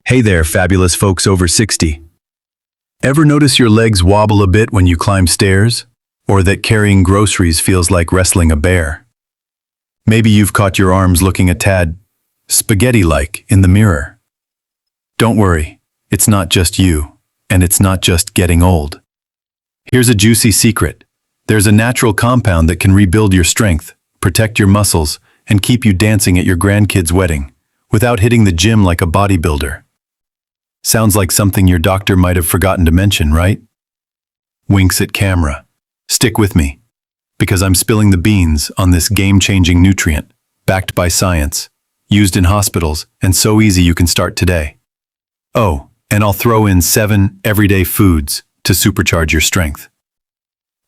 Hey there, fabulous folks over 60. Ever notice your legs wobble a bit when you climb stairs? Or that carrying groceries feels like wrestling a bear? Maybe you've caught your arms looking a tad spaghetti-like in the mirror. Don't worry, it's not just you, and it's not just getting old. Here's a juicy secret. There's a natural compound that can rebuild your strength, protect your muscles, and keep you dancing at your grandkid's wedding, without hitting the gym like a bodybuilder. Sounds like something your doctor might have forgotten to mention, right? Winks at camera. Stick with me, because I'm spilling the beans on this game-changing nutrient, backed by science, used in hospitals, and so easy you can start today. Oh, and I'll throw in 7 everyday foods to supercharge your strength.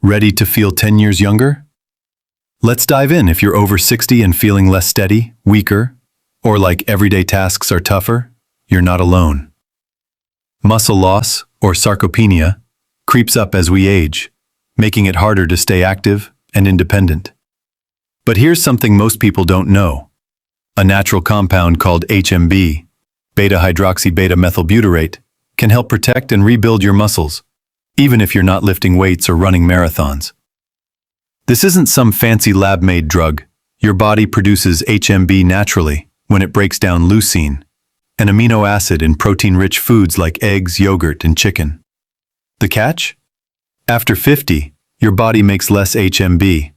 Ready to feel 10 years younger? Let's dive in. If you're over 60 and feeling less steady, weaker, or like everyday tasks are tougher, you're not alone. Muscle loss, or sarcopenia, creeps up as we age, making it harder to stay active and independent. But here's something most people don't know. A natural compound called HMB, beta-hydroxybeta-methylbutyrate, can help protect and rebuild your muscles, even if you're not lifting weights or running marathons. This isn't some fancy lab-made drug. Your body produces HMB naturally when it breaks down leucine, an amino acid in protein-rich foods like eggs, yogurt, and chicken. The catch? After 50, your body makes less HMB,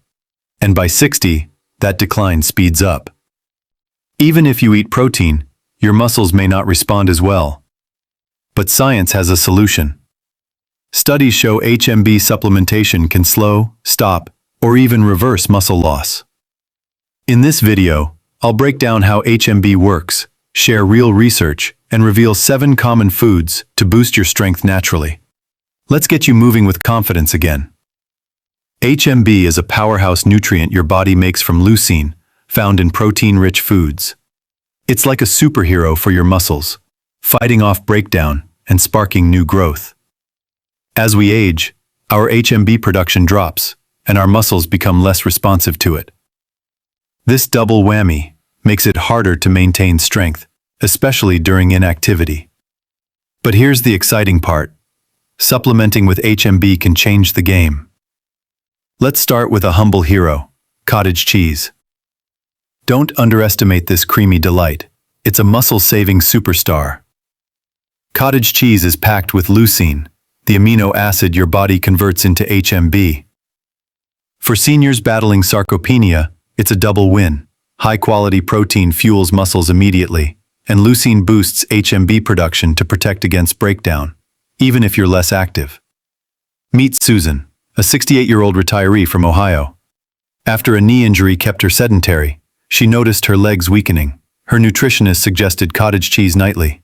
and by 60, that decline speeds up. Even if you eat protein, your muscles may not respond as well. But science has a solution. Studies show HMB supplementation can slow, stop, or even reverse muscle loss. In this video, I'll break down how HMB works, share real research, and reveal 7 common foods to boost your strength naturally. Let's get you moving with confidence again. HMB is a powerhouse nutrient your body makes from leucine, found in protein-rich foods. It's like a superhero for your muscles, fighting off breakdown and sparking new growth. As we age, our HMB production drops, and our muscles become less responsive to it. This double whammy makes it harder to maintain strength, especially during inactivity. But here's the exciting part. Supplementing with HMB can change the game. Let's start with a humble hero, cottage cheese. Don't underestimate this creamy delight. It's a muscle-saving superstar. Cottage cheese is packed with leucine, the amino acid your body converts into HMB. For seniors battling sarcopenia, it's a double win. High-quality protein fuels muscles immediately, and leucine boosts HMB production to protect against breakdown, even if you're less active. Meet Susan, a 68-year-old retiree from Ohio. After a knee injury kept her sedentary, she noticed her legs weakening. Her nutritionist suggested cottage cheese nightly.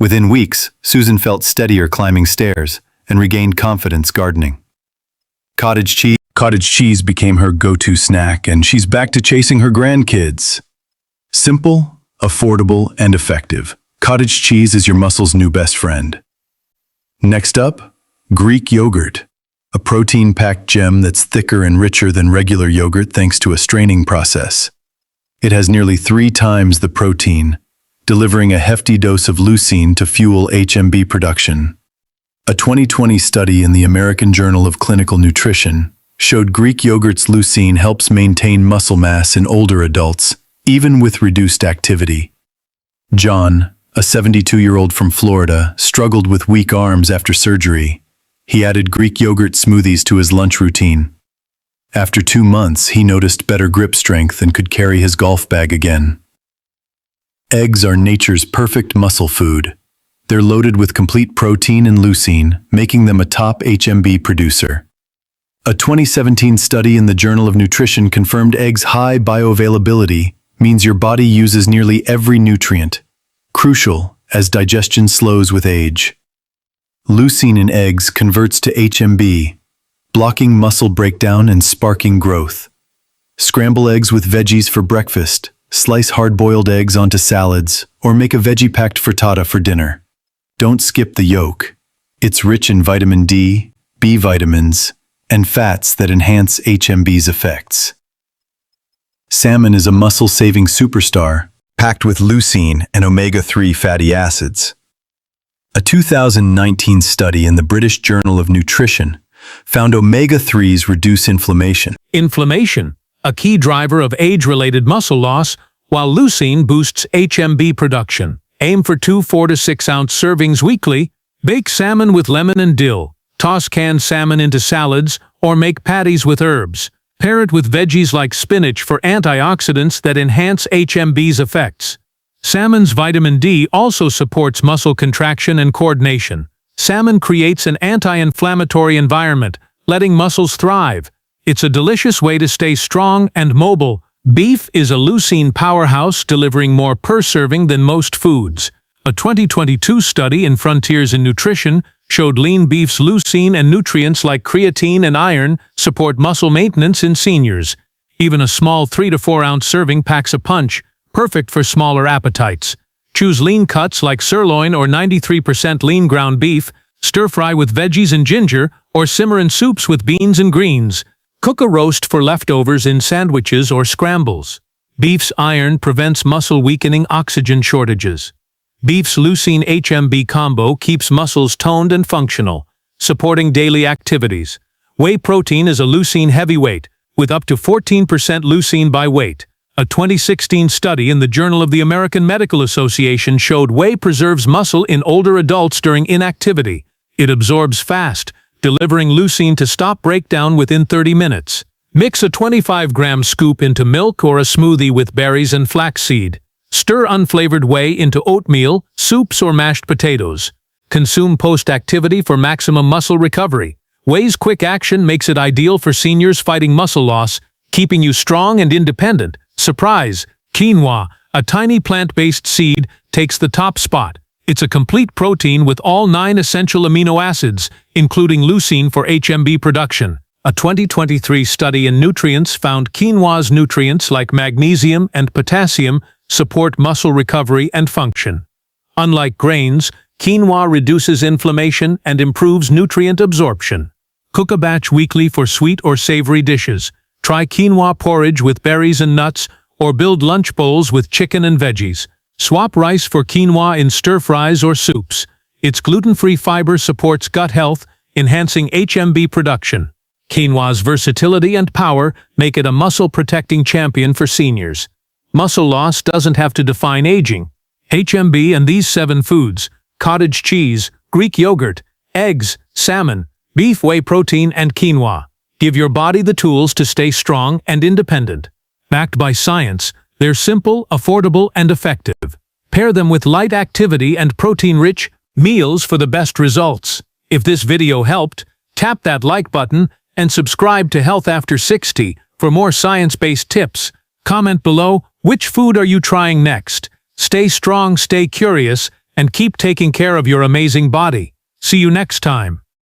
Within weeks, Susan felt steadier climbing stairs and regained confidence gardening. Cottage cheese became her go-to snack, and she's back to chasing her grandkids. Simple, affordable, and effective. Cottage cheese is your muscle's new best friend. Next up, Greek yogurt. A protein-packed gem that's thicker and richer than regular yogurt thanks to a straining process. It has nearly 3 times the protein, delivering a hefty dose of leucine to fuel HMB production. A 2020 study in the American Journal of Clinical Nutrition showed Greek yogurt's leucine helps maintain muscle mass in older adults, even with reduced activity. John, a 72-year-old from Florida, struggled with weak arms after surgery. He added Greek yogurt smoothies to his lunch routine. After 2 months, he noticed better grip strength and could carry his golf bag again. Eggs are nature's perfect muscle food. They're loaded with complete protein and leucine, making them a top HMB producer. A 2017 study in the Journal of Nutrition confirmed eggs' high bioavailability means your body uses nearly every nutrient, crucial as digestion slows with age. Leucine in eggs converts to HMB, blocking muscle breakdown and sparking growth. Scramble eggs with veggies for breakfast, slice hard-boiled eggs onto salads, or make a veggie-packed frittata for dinner. Don't skip the yolk. It's rich in vitamin D, B vitamins, and fats that enhance HMB's effects. Salmon is a muscle-saving superstar, packed with leucine and omega-3 fatty acids. A 2019 study in the British Journal of Nutrition found omega-3s reduce inflammation. Inflammation, a key driver of age-related muscle loss, while leucine boosts HMB production. Aim for 2 4 to 6 ounce servings weekly. Bake salmon with lemon and dill. Toss canned salmon into salads or make patties with herbs. Pair it with veggies like spinach for antioxidants that enhance HMB's effects. Salmon's vitamin D also supports muscle contraction and coordination. Salmon creates an anti-inflammatory environment, letting muscles thrive. It's a delicious way to stay strong and mobile. Beef is a leucine powerhouse, delivering more per serving than most foods. A 2022 study in Frontiers in Nutrition showed lean beef's leucine and nutrients like creatine and iron support muscle maintenance in seniors. Even a small 3 to 4 ounce serving packs a punch, perfect for smaller appetites. Choose lean cuts like sirloin or 93% lean ground beef, stir-fry with veggies and ginger, or simmer in soups with beans and greens. Cook a roast for leftovers in sandwiches or scrambles. Beef's iron prevents muscle-weakening oxygen shortages. Beef's leucine HMB combo keeps muscles toned and functional, supporting daily activities. Whey protein is a leucine heavyweight, with up to 14% leucine by weight. A 2016 study in the Journal of the American Medical Association showed whey preserves muscle in older adults during inactivity. It absorbs fast, delivering leucine to stop breakdown within 30 minutes. Mix a 25-gram scoop into milk or a smoothie with berries and flaxseed. Stir unflavored whey into oatmeal, soups, or mashed potatoes. Consume post-activity for maximum muscle recovery. Whey's quick action makes it ideal for seniors fighting muscle loss, keeping you strong and independent. Surprise! Quinoa, a tiny plant-based seed, takes the top spot. It's a complete protein with all 9 essential amino acids, including leucine for HMB production. A 2023 study in Nutrients found quinoa's nutrients like magnesium and potassium support muscle recovery and function. Unlike grains, quinoa reduces inflammation and improves nutrient absorption. Cook a batch weekly for sweet or savory dishes. Try quinoa porridge with berries and nuts, or build lunch bowls with chicken and veggies. Swap rice for quinoa in stir-fries or soups. Its gluten-free fiber supports gut health, enhancing HMB production. Quinoa's versatility and power make it a muscle-protecting champion for seniors. Muscle loss doesn't have to define aging. HMB and these 7 foods: cottage cheese, Greek yogurt, eggs, salmon, beef whey protein, and quinoa. Give your body the tools to stay strong and independent. Backed by science, they're simple, affordable, and effective. Pair them with light activity and protein-rich meals for the best results. If this video helped, tap that like button and subscribe to Health After 60 for more science-based tips. Comment below, which food are you trying next? Stay strong, stay curious, and keep taking care of your amazing body. See you next time.